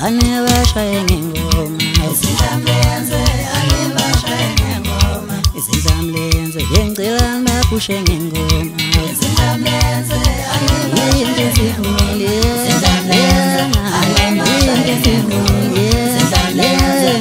anebashaye ngengoma Izindlamlenze anebashaye ngengoma izindlamlenze ngicela bapushe ngengoma Izindlamlenze anebashaye ngizivumile Izindlamlenze anebashaye ngengoma Izindlamlenze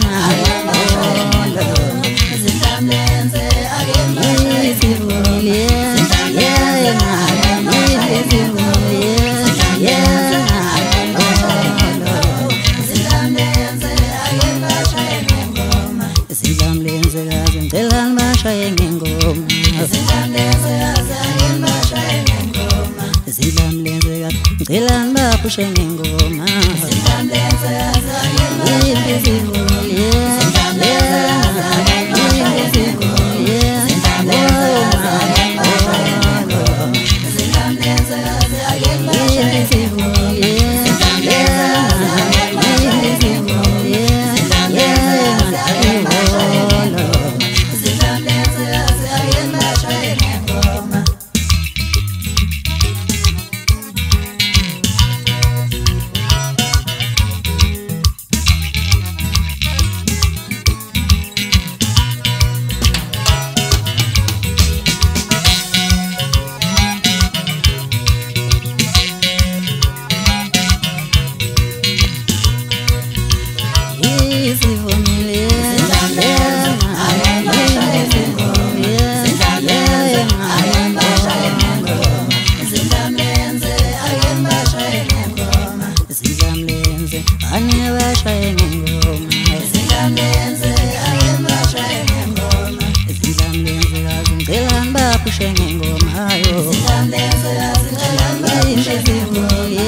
anebashaye ngengoma Izindlamlenze anebashaye ngizivumile izindlamlenze kaze ngicela bashaye ngengoma Izindlamlenze anebashaye ngengoma izindlamlenze kaze ngicela bapushe ngengoma Izindlamlenze ngizivumile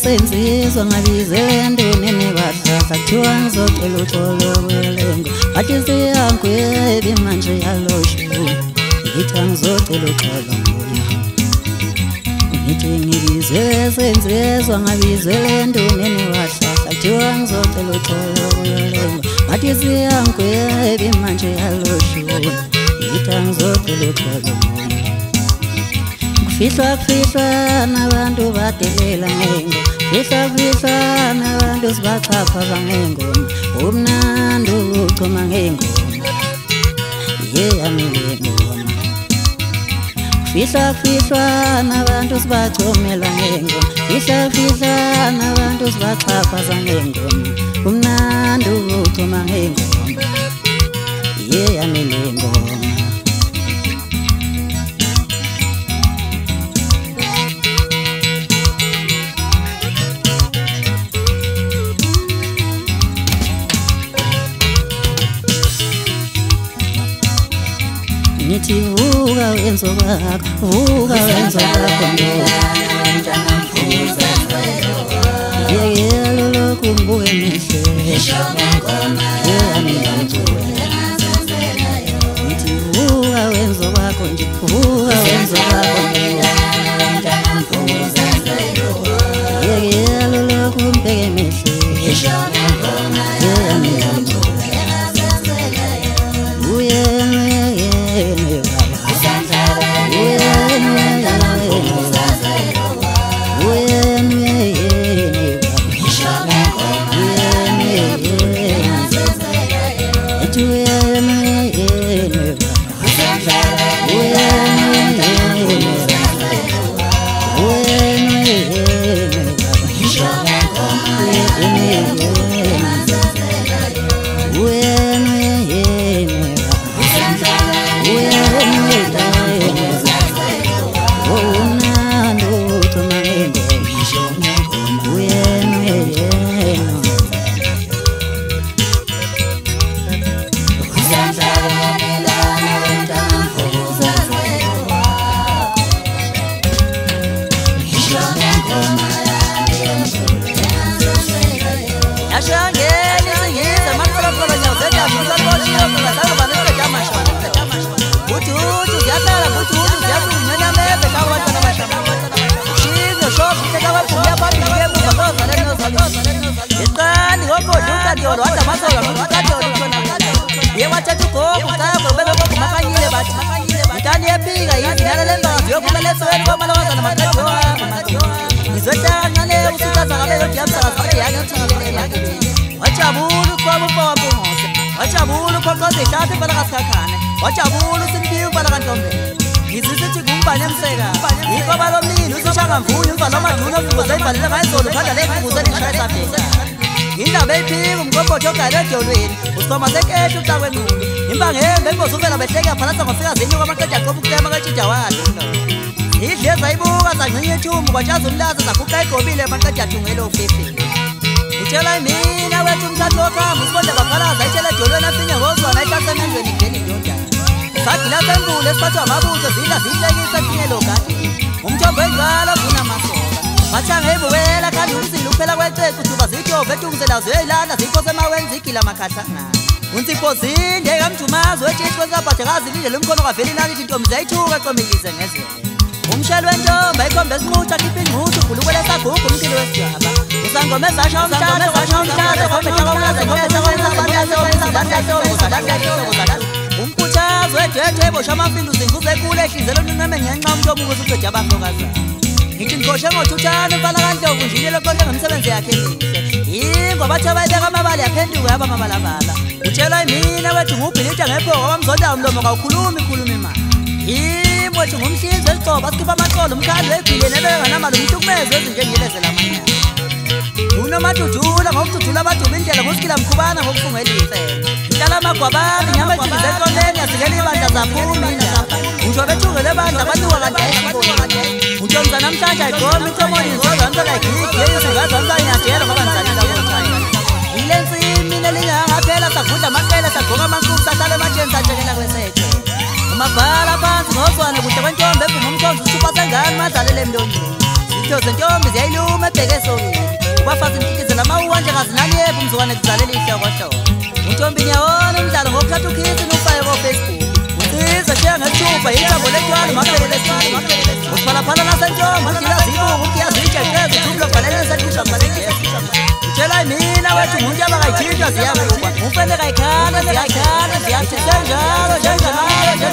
senzizwa ngabizele ndoneni bahlahla kuthiwa ngizocela uxolo kwelengo bathi siyangwebi manje yaloshu ngithi ngizocela uxolo ngona ngithi ngibizele senzizwa ngabizele ndoneni bahlahla kuthiwa ngizocela uxolo kwelengo bathi siyangwebi manje yaloshu ngithi ngizocela uxolo ngona Fihlwa nabantu badelela ngengo Fihlwa nabantu sibachapha bangengoma Umnandi uxhuma ngengoma Yami ngengoma Fihlwa nabantu sibachomela ngengoma Fihlwa nabantu sibachapha zangengoma Umnandi uxhuma ngengoma Yami ngengoma Nithi vuka wenzo wakho, vuka wenzo wakho Yekelo lokumbuke mihle Nithi vuka wenzo wakho nje, vuka wenzo wakho Yekelo lokumbeke mihle Dolo wathi amasoka ngokadolo khona ye wathatha ugogo cabo bebe kokumakanyile bathi intani yepika yizilala lembazi yophumela esweni kwamalokazana namaqedwa ngizohlangane usithatha ngabe yodiyamsaka sathi yanethile wajabula uqobo mfowampungoze wajabula uphoqoze ihlathi impala kasikhakhane wajabula usimpiwe impala kantombela ngizisithi kumbane emseka yikho balomlilo usishangamvunye umva lomaduna ofukuze ivalele ngayizolo phanda lefukuze lishayesabheka indaba eyiphika umqombothi ogale edolweni usoma sekehla uxa kwenqulu imbangembe emboza uvela behleka phalasa ngofika zenyuka amaqeda aqoba ukutema kajija walo idle zayibuka zancinye ithumbu kwatshaza umlaza zaguqa egobile amaqeda athungele ofefe utshela imina wethu umthatho wokhamba usibonde baphalaza ayitshela edolweni afinye ngozwana ayithasemendweni ngeni indodana sagila senkulu esiphathwa amabutho zidla zihlekisa efinyelo gadi umthombo enjalo vuna masoka bathangeyibukela khanda umzila ukuphela kweceku thuba zidove etungiselazo eyilanda zikho semaweni zigila makhathana unsipho zinde kamjumazi wetshitshi kwesabhadekazi lindele umkhono kaveli nalithi intombi ziyayithuka eqomelize ngezele umshelo wentombi ayikhombe esinqutha khipha ingquthu ugulukwele sagugu umkilo wesidwaba usangome zasha umkhuthazo wedwethu ebosha amafindo uzinguze kule ehlizelo ninqeme ngenxa umuntu omukuze uqeda abafokazana ngithi ngikoshe ngothuthana umfana kaNdlovu njinile lokoshe ngomsebenzi yakhe emihle yingo bathi abayibeka amabala yaphenduka yaba amabalabala utshela imina wethu ngubhilida ngephoka wamzonda umlomo kawukhulumi khuluma imali yimi wethu ngumhlinzi eligcoba sikhipha amaxolo umkhandi wegwileni ebekanamali umhlukumezi ezinjengilezela amanyana unomadudula ngokududula abaduba indlela ngusikila mkhubana ngokufungela iy'nsele nhlala amagwabami nyama ejikize eqoleni yasikela ibandla zaphuma indaba ngisho bethungele bandla batuka kanti ayisiboni untshonza namhlanje ayigqomi inhlomoni nizozamsela igigi yeyisingazamsa inyadela ngoba ngizalela kothaya yile nsimini elingangaphela sagudla amaqele sagqoka amankulu sahlala ematsheni satshekela kwesethe umabhala phansi ngozwane kuhle kwentombi ephuma umkhonzi usithupha sengane madlalele emntonyeni zitho zentombi ziyayiluma ebheke esokeni ubafazi imkikizela amawuwa njengazilali yephi umzukwane kuzalela ihlokohlobo untombi nyawona umdlalo ngokuthatha ukhisi n'ufake ko-Facebook usize shiya ngesithupha yithambo letwala umaphelele esithini usiphalaphala nasentombi udila zibuka ukuyazitsheqeza uthumlo bhalele esetisha bhalengesi utshela imina wethu umuntu abakayithintwa ziyabukwa umfene kayikhala ziyakhala ziyathi senjalo njengamanje